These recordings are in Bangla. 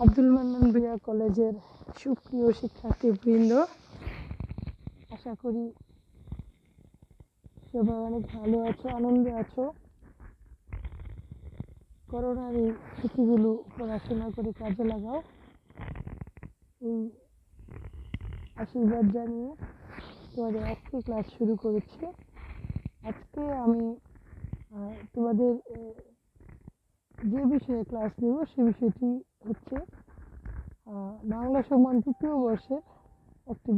আব্দুল মান্নান ভূঁইয়া কলেজের সুপ্রিয় শিক্ষার্থীবৃন্দ, আশা করি সবাই অনেক ভালো আছো, আনন্দে আছো। করোনার এই ছুটিগুলো পড়াশোনা করে কাজে লাগাও, এই আশীর্বাদ জানিয়ে তোমাদের আজকে ক্লাস শুরু করেছি। আজকে আমি তোমাদের যে বিষয়ে ক্লাস নেব সে বিষয়টি হচ্ছে বাংলা সমান তৃতীয় বর্ষের একটি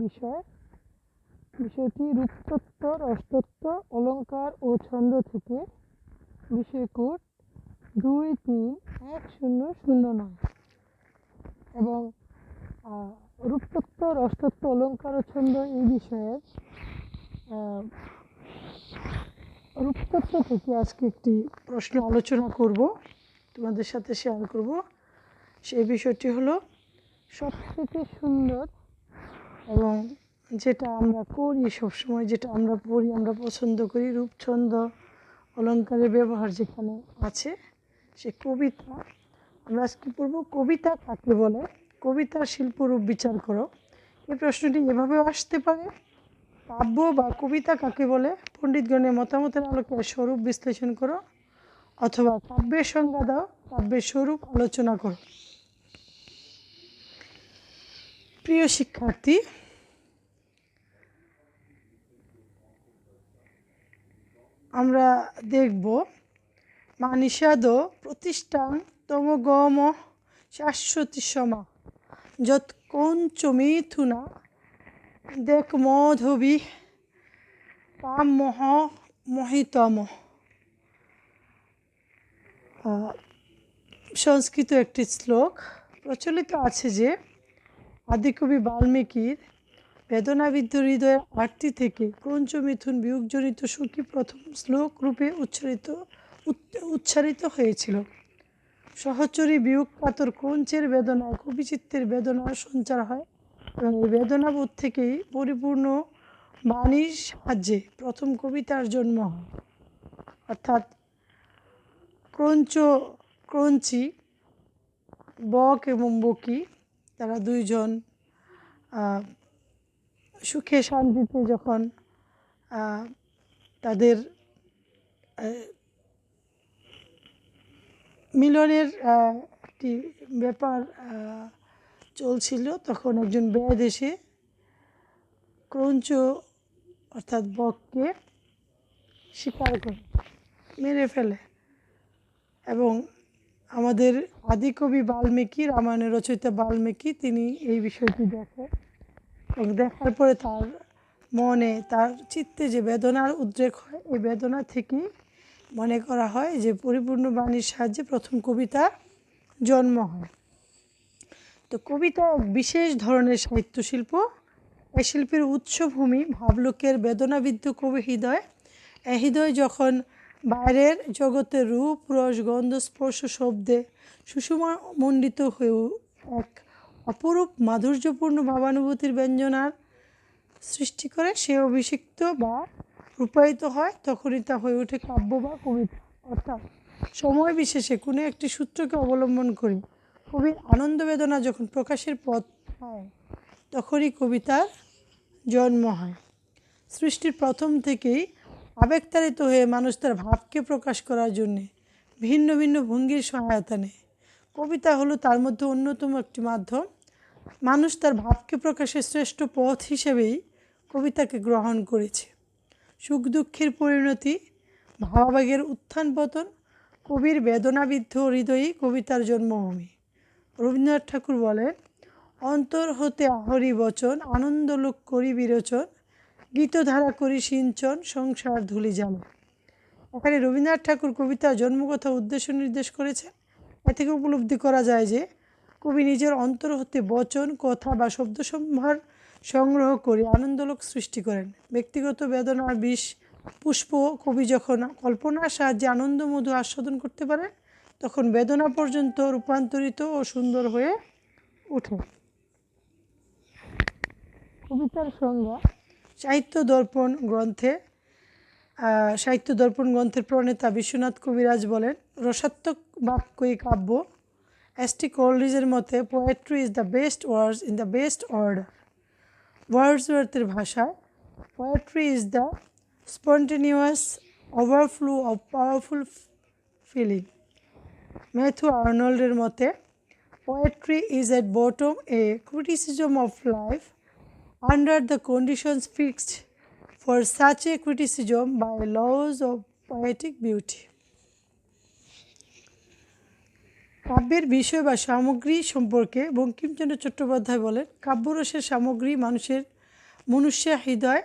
বিষয়টি রূপতত্ত্ব, রসতত্ত্ব, অলঙ্কার ও ছন্দ থেকে বিষয় কোড 231009 এবং রূপতত্ত্ব, রসতত্ত্ব, অলঙ্কার ও ছন্দ এই বিষয়ের রূপতত্ত্ব থেকে আজকে একটি প্রশ্ন আলোচনা করব, তোমাদের সাথে শেয়ার করব। সেই বিষয়টি হলো সবথেকে সুন্দর এবং যেটা আমরা করি সবসময়, যেটা আমরা পড়ি, আমরা পছন্দ করি, রূপছন্দ অলঙ্কারের ব্যবহার যেখানে আছে, সে কবিতা। আমরা আজকে পড়ব কবিতা কাকে বলে, কবিতার শিল্পরূপ বিচার করো। এই প্রশ্নটি এভাবেও আসতে পারে, কাব্য বা কবিতা কাকে বলে, পণ্ডিতগণের মতামতের আলোকে স্বরূপ বিশ্লেষণ করো, অথবা কাব্যের সংজ্ঞা দাও, কাব্যের স্বরূপ আলোচনা করো। প্রিয় শিক্ষার্থী, আমরা দেখব মানিষাদ প্রতিষ্ঠান তমগম শাশ্বতী সমা যৎ কঞ্চ মিথুনা দেখ মধবি কাম মহ মহিতম। সংস্কৃত একটি শ্লোক প্রচলিত আছে যে আদিকবি বাল্মীকির বেদনাবিদ্ধ হৃদয়ের আরতি থেকে ক্রঞ্চ মিথুন বিয়োগজনিত সুখী প্রথম শ্লোক রূপে উচ্চারিত হয়েছিল। সহচরী বিয়োগ কাতর ক্রঞ্চের বেদনায় কবিচিত্তের বেদনার সঞ্চার হয় এবং এই বেদনাবোধ থেকেই পরিপূর্ণ বাণীর সাহায্যে প্রথম কবিতার জন্ম হয়। অর্থাৎ ক্রঞ্চি, বক এবং বকি, তারা দুইজন সুখে শান্তিতে যখন তাদের মিলনের একটি ব্যাপার চলছিল, তখন একজন বেদ এসে ক্রঞ্চ অর্থাৎ বককে শিকার করে মেরে ফেলে এবং আমাদের আদিকবি বাল্মীকি, রামায়ণের রচয়িতা বাল্মীকি, তিনি এই বিষয়টি দেখে এবং দেখার পরে তার মনে, তার চিত্তে যে বেদনার উদ্রেক হয়, এই বেদনা থেকেই মনে করা হয় যে পরিপূর্ণ বাণীর সাহায্যে প্রথম কবিতার জন্ম হয়। তো কবিতা এক বিশেষ ধরনের সাহিত্য শিল্প। এই শিল্পের উৎসভূমি ভাবলোকের বেদনাবিদ্ধ কবি হৃদয়। এই হৃদয় যখন বাইরের জগতের রূপ, রস, গন্ধ, স্পর্শ, শব্দে সুষমামণ্ডিত হয়েও এক অপরূপ মাধুর্যপূর্ণ ভাবানুভূতির ব্যঞ্জনার সৃষ্টি করে, সে অভিষিক্ত বা রূপায়িত হয়, তখনই তা হয়ে ওঠে কাব্য বা কবিতা। অর্থাৎ সময় বিশেষে কোনো একটি সূত্রকে অবলম্বন করি কবির আনন্দ বেদনা যখন প্রকাশের পথ পায়, তখনই কবিতার জন্ম হয়। সৃষ্টির প্রথম থেকেই আবেগতাড়িত হয়ে মানুষ তার ভাবকে প্রকাশ করার জন্যে ভিন্ন ভিন্ন ভঙ্গির সহায়তা নেয়। কবিতা হলো তার মধ্যে অন্যতম একটি মাধ্যম। মানুষ তার ভাবকে প্রকাশের শ্রেষ্ঠ পথ হিসেবেই কবিতাকে গ্রহণ করেছে। সুখ দুঃখের পরিণতি, ভাবাবেগের উত্থান পতন, কবির বেদনাবিদ্ধ হৃদয়ই কবিতার জন্মভূমি। রবীন্দ্রনাথ ঠাকুর বলেন, অন্তর হতে আহরি বচন, আনন্দলোক করি বিরোচন, গীতধারা করি সিঞ্চন, সংসার ধুলি জানে। এখানে রবীন্দ্রনাথ ঠাকুর কবিতার জন্মকথা উদ্দেশ্য নির্দেশ করেছেন। এ থেকে উপলব্ধি করা যায় যে কবি নিজের অন্তর হতে বচন, কথা বা শব্দসম্ভার সংগ্রহ করে আনন্দলোক সৃষ্টি করেন। ব্যক্তিগত বেদনার বিষ পুষ্প কবি যখন কল্পনার সাহায্যে আনন্দমধু আস্বাদন করতে পারেন, তখন বেদনা পর্যন্ত রূপান্তরিত ও সুন্দর হয়ে ওঠে। কবিতার সংজ্ঞা। সাহিত্য দর্পণ গ্রন্থের প্রণেতা বিশ্বনাথ কবিরাজ বলেন, রসাত্মক বাক্যই কাব্য। এস.টি. কোলরিজের মতে poetry is the best words in the best order. ওয়ার্ডসওয়ার্থের ভাষায় poetry is the spontaneous overflow of powerful feeling. Matthew আর্নল্ডের মতে poetry is at bottom a criticism of life under the conditions fixed for such a criticism by laws of poetic beauty. কাব্যের বিষয় বা সামগ্রী সম্পর্কে বঙ্কিমচন্দ্র চট্টোপাধ্যায় বলেন, কাব্যরসের সামগ্রী মনুষ্য হৃদয়,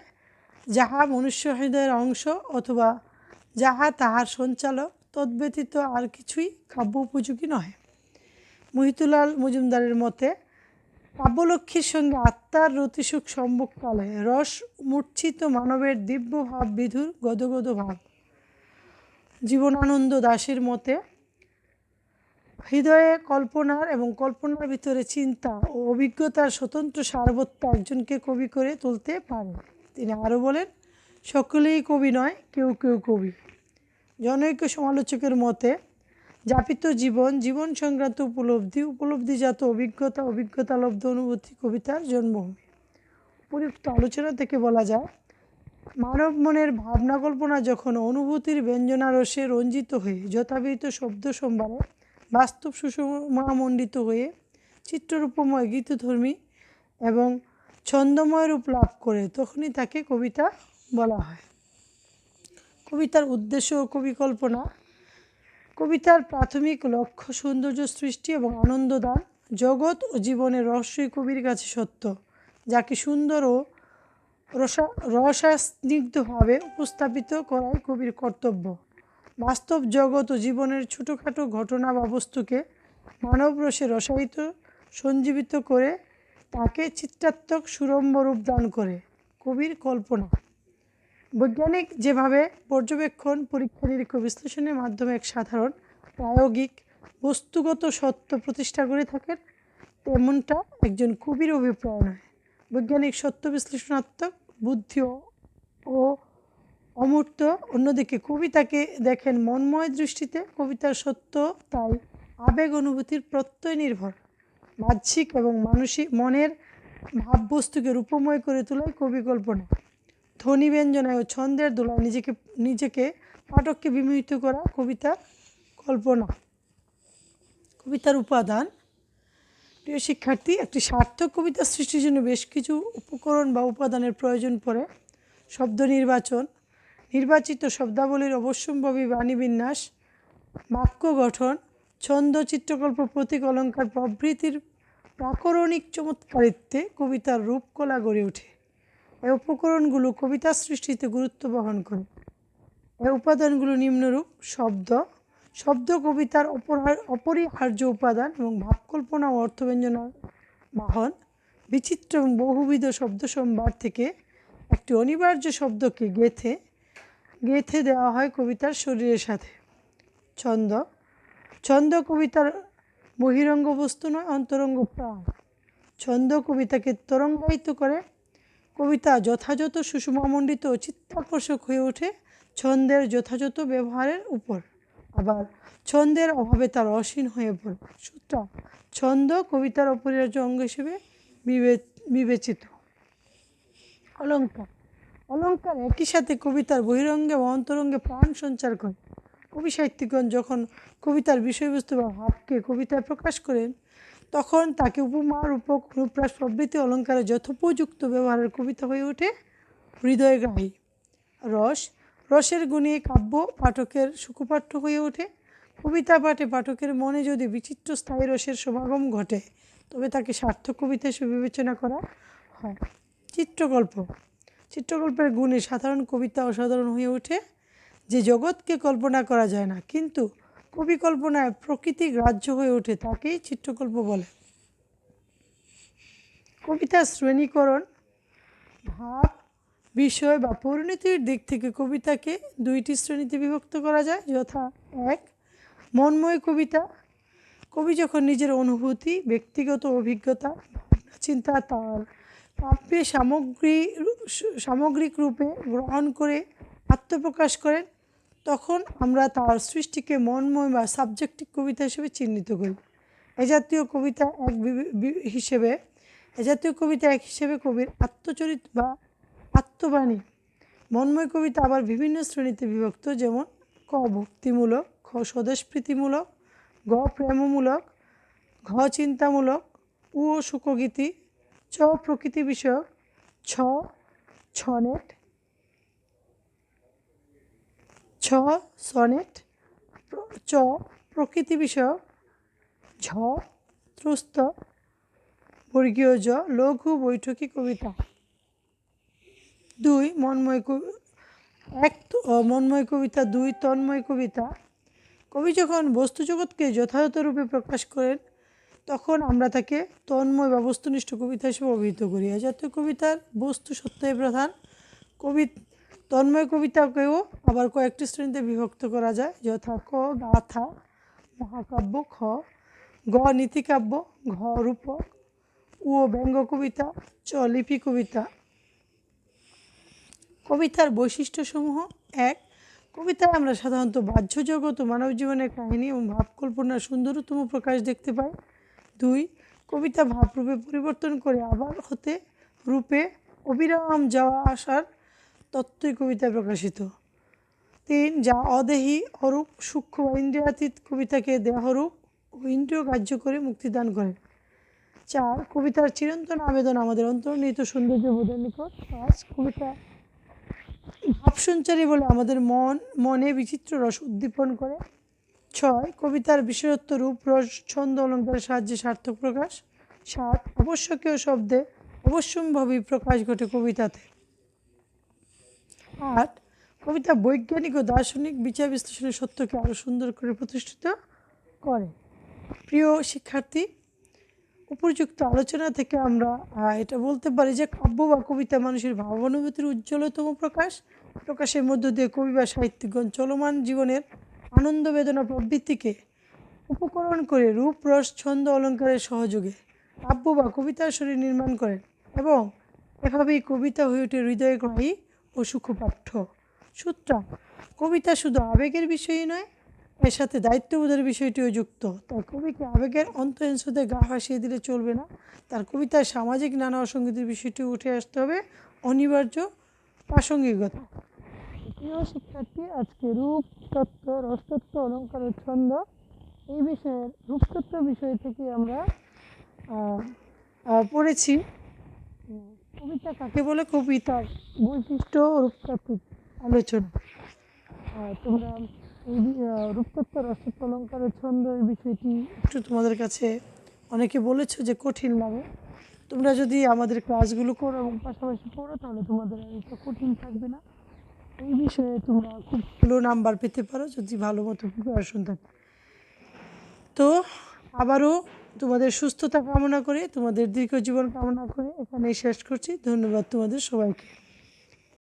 যাহা মনুষ্য হৃদয়ের অংশ অথবা যাহা তাহার সঞ্চালক, তদ্ব্যতীত আর কিছুই কাব্য উপযোগী নহে। মহিতুলাল মজুমদারের মতে কাব্যলক্ষ্মীর সঙ্গে আত্মার রতিসুখ সম্মুখকালে রস মূর্ছিত মানবের দিব্য ভাব বিধুর গদগদ ভাব। জীবনানন্দ দাশের মতে হৃদয়ে কল্পনার এবং কল্পনার ভিতরে চিন্তা ও অভিজ্ঞতার স্বতন্ত্র সারবত্য একজনকে কবি করে তুলতে পারে। তিনি আরও বলেন, সকলেই কবি নয়, কেউ কেউ কবি। জনৈক সমালোচকের মতে যাপিত জীবন সংক্রান্ত উপলব্ধিজাত অভিজ্ঞতালব্ধ অনুভূতি কবিতার জন্মভূমি। উপযুক্ত আলোচনা থেকে বলা যায়, মানব মনের ভাবনা কল্পনা যখন অনুভূতির ব্যঞ্জনারসে রঞ্জিত হয়ে যথাবিহিত শব্দ সম্ভারে বাস্তব সুষমামণ্ডিত হয়ে চিত্ররূপময় গীতধর্মী এবং ছন্দময় রূপ লাভ করে, তখনই তাকে কবিতা বলা হয়। কবিতার উদ্দেশ্য ও কবিকল্পনা। কবিতার প্রাথমিক লক্ষ্য সৌন্দর্য সৃষ্টি এবং আনন্দদান। জগৎ ও জীবনের রহস্যই কবির কাছে সত্য, যাকে সুন্দর ও রসাস্নিগ্ধভাবে উপস্থাপিত করাই কবির কর্তব্য। বাস্তব জগৎ ও জীবনের ছোটোখাটো ঘটনা বা বস্তুকে মানবরসে রসায়িত সঞ্জীবিত করে তাকে চিত্রাত্মক সুরম্য রূপ দান করে কবির কল্পনা। বৈজ্ঞানিক যেভাবে পর্যবেক্ষণ, পরীক্ষা নিরীক্ষা বিশ্লেষণের মাধ্যমে এক সাধারণ প্রায়োগিক বস্তুগত সত্য প্রতিষ্ঠা করে থাকেন, তেমনটা একজন কবির অভিপ্রায় নয়। বৈজ্ঞানিক সত্য বিশ্লেষণাত্মক বুদ্ধি ও অমূর্ত। অন্যদিকে কবি তাকে দেখেন মনময় দৃষ্টিতে। কবিতার সত্য তাই আবেগ অনুভূতির প্রত্যয় নির্ভর। বাহ্যিক এবং মনের ভাববস্তুকে রূপময় করে তোলাই কবি কল্পনা। ধ্বনি ব্যঞ্জনায় ও ছন্দের দোলায় নিজেকে পাঠককে বিমোহিত করা কবিতার কল্পনা। কবিতার উপাদান। প্রিয় শিক্ষার্থী, একটি সার্থক কবিতা সৃষ্টির জন্য বেশ কিছু উপকরণ বা উপাদানের প্রয়োজন পড়ে। শব্দ নির্বাচন, নির্বাচিত শব্দাবলীর অবশ্যম্ভাবী বাণীবিন্যাস, বাক্য গঠন, ছন্দ, চিত্রকল্প, প্রতীক, অলঙ্কার প্রভৃতির প্রাকরণিক চমৎকারিত্বে কবিতার রূপকলা গড়ে ওঠে। এই উপকরণগুলো কবিতা সৃষ্টিতে গুরুত্ব বহন করে। এই উপাদানগুলো নিম্নরূপ: শব্দ কবিতার অপরিহার্য উপাদান এবং ভাবকল্পনা ও অর্থব্যঞ্জনার বাহন। বিচিত্র এবং বহুবিধ শব্দ সম্ভার থেকে একটি অনিবার্য শব্দকে গেঁথে দেওয়া হয় কবিতার শরীরের সাথে। ছন্দ কবিতার বহিরঙ্গ বস্তু নয়, অন্তরঙ্গ প্রাণ। ছন্দ কবিতাকে তরঙ্গায়িত করে। কবিতা যথাযথ সুষমামণ্ডিত ও চিত্তাকর্ষক হয়ে ওঠে ছন্দের যথাযথ ব্যবহারের উপর, আবার ছন্দের অভাবে তা রসহীন হয়ে পড়ে। সুতরাং ছন্দ কবিতার অপরিহার্য অঙ্গ হিসেবে বিবেচিত। অলঙ্কার একই সাথে কবিতার বহিরঙ্গে ও অন্তরঙ্গে প্রাণ সঞ্চার করে। কবি সাহিত্যিকগণ যখন কবিতার বিষয়বস্তু বা ভাবকে কবিতায় প্রকাশ করেন, তখন তাকে উপমা, রূপক, অনুপ্রাস প্রভৃতি অলঙ্কারের যথোপযুক্ত ব্যবহারের কবিতা হয়ে ওঠে হৃদয়গ্রাহী। রসের গুণে কাব্য পাঠকের সুখপাঠ্য হয়ে ওঠে। কবিতা পাঠে পাঠকের মনে যদি বিচিত্র স্থায়ী রসের সমাগম ঘটে, তবে তাকে সার্থক কবিতা হিসেবে বিবেচনা করা হয়। চিত্রকল্পের গুণে সাধারণ কবিতা অসাধারণ হয়ে ওঠে। যে জগৎকে কল্পনা করা যায় না, কিন্তু কবি কল্পনায় প্রকৃতি গ্রাহ্য হয়ে ওঠে, তাকেই চিত্রকল্প বলে। কবিতার শ্রেণীকরণ। ভাব, বিষয় বা পরিণতির দিক থেকে কবিতাকে দুইটি শ্রেণীতে বিভক্ত করা যায়, যথা: 1. মনময় কবিতা। কবি যখন নিজের অনুভূতি, ব্যক্তিগত অভিজ্ঞতা, চিন্তা তার কাব্যে সামগ্রিক রূপে গ্রহণ করে আত্মপ্রকাশ করেন, তখন আমরা তার সৃষ্টিকে মনময় বা সাবজেক্টিভ কবিতা হিসেবে চিহ্নিত করি। এ জাতীয় কবিতা এক হিসেবে কবির আত্মচরিত বা আত্মবাণী। মন্ময় কবিতা আবার বিভিন্ন শ্রেণীতে বিভক্ত, যেমন ক ভক্তিমূলক, খ স্বদেশপ্রীতিমূলক, গ প্রেমমূলক, ঘ চিন্তামূলক, উ শোকগীতি, চ প্রকৃতি বিষয়ক, ছ ছনেট, চ প্রকৃতি বিষয়ক, ঝ ত্রস্ত, বর্গীয় জ লঘু বৈঠকী কবিতা। 2 মন্ময় কবিতা। 2 তন্ময় কবিতা। কবি যখন বস্তুজগৎকে যথাযথ রূপে প্রকাশ করেন তখন আমরা তাকে তন্ময় বা বস্তুনিষ্ঠ কবিতা হিসেবে অভিহিত করি। এ জাতীয় কবিতার বস্তু সত্যই প্রধান। তন্ময় কবিতাকেও আবার কয়েকটি শ্রেণীতে বিভক্ত করা যায়, যথা ক গাথা, মহাকাব্য, খ গ নীতিকাব্য, ঘ রূপক, উ ব্যঙ্গ কবিতা, চ লিপি কবিতা। কবিতার বৈশিষ্ট্যসমূহ: 1 কবিতায় আমরা সাধারণত বাহ্য জগৎ ও মানব জীবনের কাহিনী এবং ভাবকল্পনার সুন্দরতম প্রকাশ দেখতে পাই। 2 কবিতা ভাবরূপে পরিবর্তন করে আবার হতে রূপে অবিরাম যাওয়া আসার তত্ত্বই কবিতায় প্রকাশিত। 3 যা অদেহী, অরূপ, সূক্ষ্ম বা ইন্দ্রিয়াতীত কবিতাকে দেহরূপ ও ইন্দ্রিয় কার্য করে মুক্তিদান করে। 4 কবিতার চিরন্তন আবেদন আমাদের অন্তর্নিহিত সৌন্দর্য বোধের নিকট। 5 কবিতা ভাবসঞ্চারী বলে আমাদের মনে বিচিত্র রস উদ্দীপন করে। 6 কবিতার বিশেষত্ব রূপ, রস, ছন্দ, অলঙ্কারের সাহায্যে সার্থক প্রকাশ। 7 আবশ্যকীয় শব্দে অবশ্যম্ভাবী প্রকাশ ঘটে কবিতাতে। 8 কবিতা বৈজ্ঞানিক ও দার্শনিক বিচার বিশ্লেষণের সত্যকে আরও সুন্দর করে প্রতিষ্ঠিত করে। প্রিয় শিক্ষার্থী, উপযুক্ত আলোচনা থেকে আমরা এটা বলতে পারি যে কাব্য বা কবিতা মানুষের ভাবানুভূতির উজ্জ্বলতম প্রকাশের মধ্য দিয়ে কবি বা সাহিত্যিকগণ চলমান জীবনের আনন্দ, বেদনা প্রবৃত্তিকে উপকরণ করে রূপ, রস, ছন্দ, অলঙ্কারের সহযোগে কাব্য বা কবিতার শরীর নির্মাণ করেন এবং এভাবেই কবিতা হয়ে ওঠে হৃদয়গ্রাহী ও সুখপাঠ্য। সুতরাং কবিতা শুধু আবেগের বিষয়ই নয়, এর সাথে দায়িত্ববোধের বিষয়টিও যুক্ত। তাই কবিকে আবেগের অন্তহীন স্রোতে গা ভাসিয়ে দিলে চলবে না, তার কবিতায় সামাজিক নানা অসঙ্গতির বিষয়টি উঠে আসতে হবে অনিবার্য প্রাসঙ্গিকতা। প্রিয় শিক্ষার্থী, আজকে রূপতত্ত্ব, রসতত্ত্ব, অলঙ্কার ও ছন্দ এই বিষয়ের রূপতত্ত্ব বিষয় থেকে আমরা পড়েছি কবিতা কাকে বলে, কবিতার বৈশিষ্ট্য ও রূপতাত্ত্বিক আলোচনা। তোমরা এই রূপতত্ত্ব, রসতত্ত্ব, অলঙ্কার ও ছন্দ এই বিষয়টি একটু তোমাদের কাছে অনেকে বলেছো যে কঠিন লাগে। তোমরা যদি আমাদের ক্লাসগুলো করো এবং পাশাপাশি পড়ো তাহলে তোমাদের এটা কঠিন থাকবে না। এই বিষয়ে তোমরা খুব ভালো নাম্বার পেতে পারো যদি ভালো মতো প্রিপারেশন থাকে। তো আবারও তোমাদের সুস্থতা কামনা করে, তোমাদের দীর্ঘ জীবন কামনা করে এখানেই শেষ করছি। ধন্যবাদ তোমাদের সবাইকে।